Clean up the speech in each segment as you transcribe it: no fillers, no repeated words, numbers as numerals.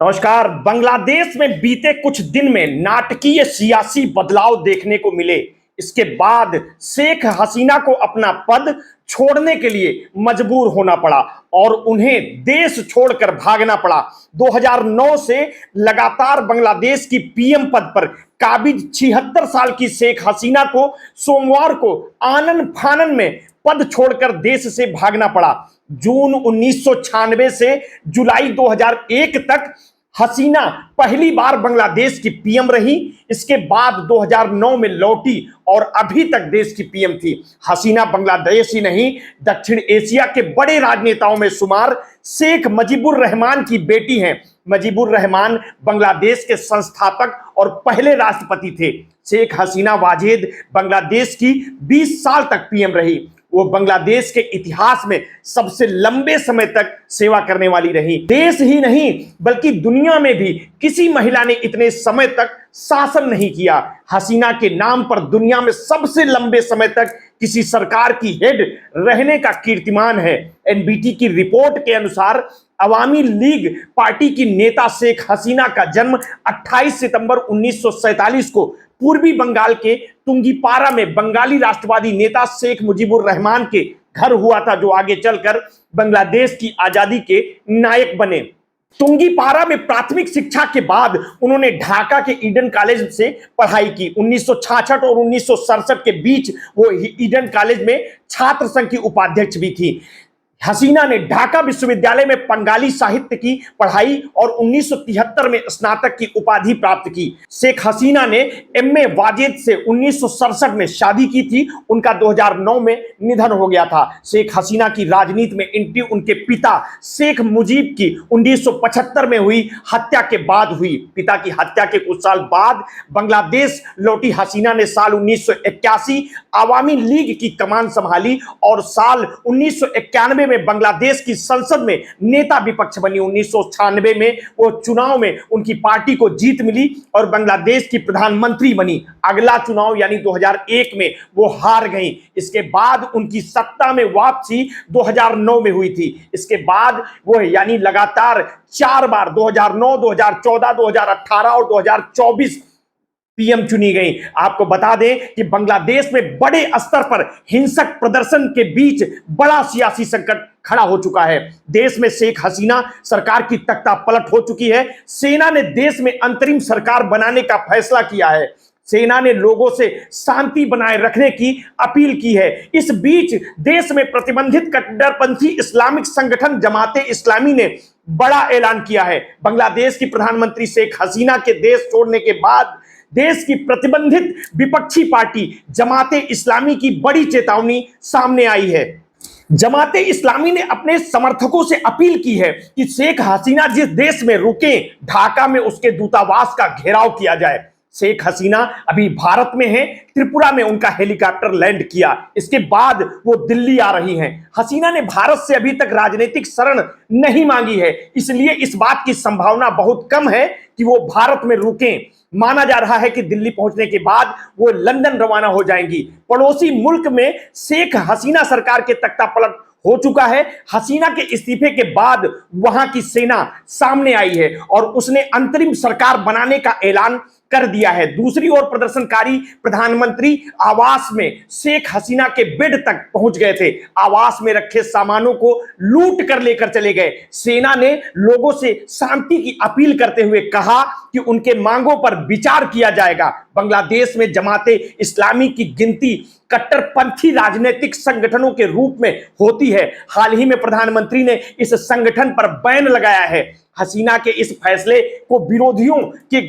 नमस्कार। बांग्लादेश में बीते कुछ दिन में नाटकीय सियासी बदलाव देखने को मिले। इसके बाद शेख हसीना को अपना पद छोड़ने के लिए मजबूर होना पड़ा और उन्हें देश छोड़कर भागना पड़ा। 2009 से लगातार बांग्लादेश की पीएम पद पर काबिज 76 साल की शेख हसीना को सोमवार को आनन फानन में पद छोड़कर देश से भागना पड़ा। जून 1996 से जुलाई 2001 तक हसीना पहली बार बांग्लादेश की पीएम रही। इसके बाद 2009 में लौटी और अभी तक देश की पीएम थी। हसीना बांग्लादेश ही नहीं, दक्षिण एशिया के बड़े राजनेताओं में शुमार शेख मुजीबुर रहमान की बेटी हैं। मुजीबुर रहमान बांग्लादेश के संस्थापक और पहले राष्ट्रपति थे। शेख हसीना वाजेद बांग्लादेश की 20 साल तक पीएम रही। वो बांग्लादेश के इतिहास में सबसे लंबे समय तक सेवा करने वाली रही। देश ही नहीं बल्कि दुनिया में भी किसी महिला ने इतने समय तक शासन नहीं किया। हसीना के नाम पर दुनिया में सबसे लंबे समय तक किसी सरकार की हेड रहने का कीर्तिमान है। एनबीटी की रिपोर्ट के अनुसार अवामी लीग पार्टी की नेता शेख हसीना का जन्म 28 सितंबर 1947 को पूर्वी बंगाल के तुंगीपारा में बंगाली राष्ट्रवादी नेता शेख मुजीबुर रहमान के घर हुआ था, जो आगे चलकर बांग्लादेश की आजादी के नायक बने। तुंगीपारा में प्राथमिक शिक्षा के बाद उन्होंने ढाका के ईडन कॉलेज से पढ़ाई की। 1966 और 1967 के बीच वो ईडन कॉलेज में छात्र संघ की उपाध्यक्ष भी थी। हसीना ने ढाका विश्वविद्यालय में बंगाली साहित्य की पढ़ाई और 1973 में स्नातक की उपाधि प्राप्त की। शेख हसीना ने एमए वाजेद से 1967 में शादी की थी। उनका 2009 में निधन हो गया था। शेख हसीना की राजनीति में एंट्री उनके पिता शेख मुजीब की 1975 में हुई हत्या के बाद हुई। पिता की हत्या के कुछ साल बाद बांग्लादेश लौटी हसीना ने साल 1981 अवामी लीग की कमान संभाली और साल 1991 में बांग्लादेश की संसद में नेता विपक्ष बनी। 1996 में वो चुनाव में उनकी पार्टी को जीत मिली और बांग्लादेश की प्रधानमंत्री बनी। अगला चुनाव यानी 2001 में वो हार गई। इसके बाद उनकी सत्ता में वापसी 2009 में हुई थी। इसके बाद वो यानी लगातार 4 बार 2009, 2014, 2018 और 2024 पीएम चुनी गई। आपको बता दें कि बांग्लादेश में बड़े स्तर पर हिंसक प्रदर्शन के बीच बड़ा सियासी संकट खड़ा हो चुका है। देश में शेख हसीना सरकार की तख्ता पलट हो चुकी है। सेना ने देश में अंतरिम सरकार बनाने का फैसला किया है। सेना ने लोगों से शांति बनाए रखने की अपील की है। इस बीच देश में प्रतिबंधित कट्टरपंथी इस्लामिक संगठन जमाते इस्लामी ने बड़ा ऐलान किया है। बांग्लादेश की प्रधानमंत्री शेख हसीना के देश छोड़ने के बाद देश की प्रतिबंधित विपक्षी पार्टी जमाते इस्लामी की बड़ी चेतावनी सामने आई है। जमाते इस्लामी ने अपने समर्थकों से अपील की है कि शेख हसीना जिस देश में रुके, ढाका में उसके दूतावास का घेराव किया जाए। शेख हसीना अभी भारत में है। त्रिपुरा में उनका हेलीकॉप्टर लैंड किया। इसके बाद वो दिल्ली आ रही हैं। हसीना ने भारत से अभी तक राजनीतिक शरण नहीं मांगी है, इसलिए इस बात की संभावना बहुत कम है कि वो भारत में रुकें। माना जा रहा है कि दिल्ली पहुंचने के बाद वो लंदन रवाना हो जाएंगी। पड़ोसी मुल्क में शेख हसीना सरकार के तख्ता पलट हो चुका है। हसीना के इस्तीफे के बाद वहां की सेना सामने आई है और उसने अंतरिम सरकार बनाने का ऐलान कर दिया है। दूसरी ओर प्रदर्शनकारी प्रधानमंत्री आवास में शेख हसीना के बेड तक पहुंच गए थे। आवास में रखे सामानों को लूट कर लेकर चले गए। सेना ने लोगों से शांति की अपील करते हुए कहा कि उनके मांगों पर विचार किया जाएगा। बांग्लादेश में जमाते इस्लामी की गिनती कट्टरपंथी राजनीतिक संगठनों के रूप में होती है। हाल ही में प्रधानमंत्री ने इस संगठन पर बैन लगाया है। हसीना के इस फैसले को विरोधियों के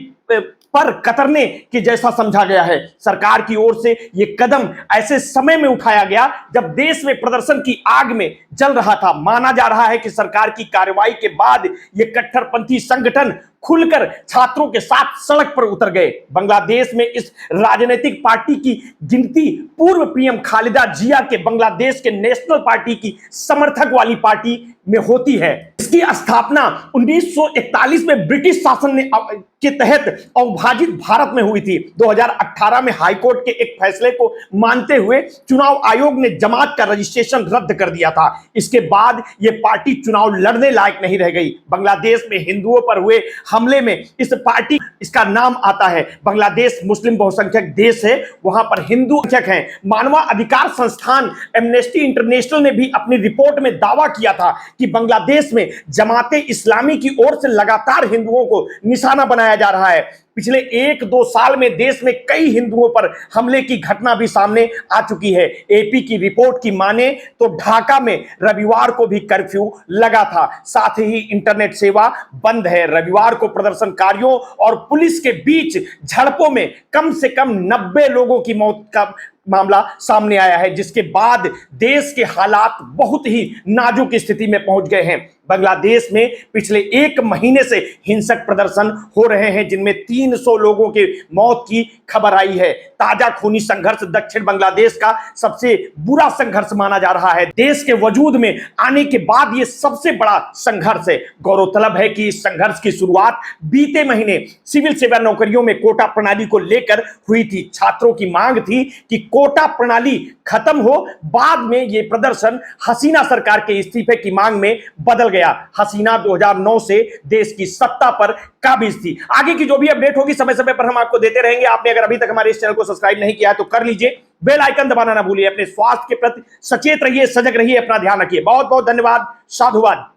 पर कतरने के जैसा समझा गया है। सरकार की ओर से यह कदम ऐसे समय में उठाया गया जब देश में प्रदर्शन की आग में जल रहा था। माना जा रहा है कि सरकार की कार्रवाई के बाद यह कट्टरपंथी संगठन खुलकर छात्रों के साथ सड़क पर उतर गए। बांग्लादेश में इस राजनीतिक पार्टी की गिनती पूर्व पीएम खालिदा जिया के बांग्लादेश के नेशनल पार्टी की समर्थक वाली पार्टी में होती है। इसकी स्थापना 1941 में ब्रिटिश शासन के तहत अविभाजित भारत में हुई थी। 2018 में हाईकोर्ट के एक फैसले को मानते हुए चुनाव आयोग ने जमात का रजिस्ट्रेशन रद्द कर दिया था। इसके बाद यह पार्टी चुनाव लड़ने लायक नहीं रह गई। बांग्लादेश में हिंदुओं पर हुए हमले में इस पार्टी इसका नाम आता है। बांग्लादेश मुस्लिम बहुसंख्यक देश है, वहां पर हिंदू संख्यक हैं। मानवाधिकार संस्थान एमनेस्टी इंटरनेशनल ने भी अपनी रिपोर्ट में दावा किया था कि बांग्लादेश में जमाते इस्लामी की ओर से लगातार हिंदुओं को निशाना बनाया जा रहा है। पिछले 1-2 साल में देश में कई हिंदुओं पर हमले की घटना भी सामने आ चुकी है। एपी की रिपोर्ट की माने तो ढाका में रविवार को भी कर्फ्यू लगा था, साथ ही इंटरनेट सेवा बंद है। रविवार को प्रदर्शनकारियों और पुलिस के बीच झड़पों में कम से कम 90 लोगों की मौत का मामला सामने आया है, जिसके बाद देश के हालात बहुत ही नाजुक स्थिति में पहुंच गए हैं। बांग्लादेश में पिछले 1 महीने से हिंसक प्रदर्शन हो रहे हैं, जिनमें 300 लोगों के मौत की खबर आई है। ताजा खूनी संघर्ष दक्षिण बांग्लादेश का सबसे बुरा संघर्ष माना जा रहा है। देश के वजूद में आने के बाद यह सबसे बड़ा संघर्ष है। गौरतलब है कि इस संघर्ष की शुरुआत बीते महीने सिविल सेवा नौकरियों में कोटा प्रणाली को लेकर हुई थी। छात्रों की मांग थी कि कोटा प्रणाली खत्म हो। बाद में यह प्रदर्शन हसीना सरकार के इस्तीफे की मांग में बदल गया। हसीना 2009 से देश की सत्ता पर काबिज थी। आगे की जो भी अपडेट होगी समय समय पर हम आपको देते रहेंगे। आपने अगर अभी तक हमारे इस चैनल को सब्सक्राइब नहीं किया है तो कर लीजिए, बेल आइकन दबाना ना भूलिए। अपने स्वास्थ्य के प्रति सचेत रहिए, सजग रहिए, अपना ध्यान रखिए। बहुत बहुत धन्यवाद। साधुवाद।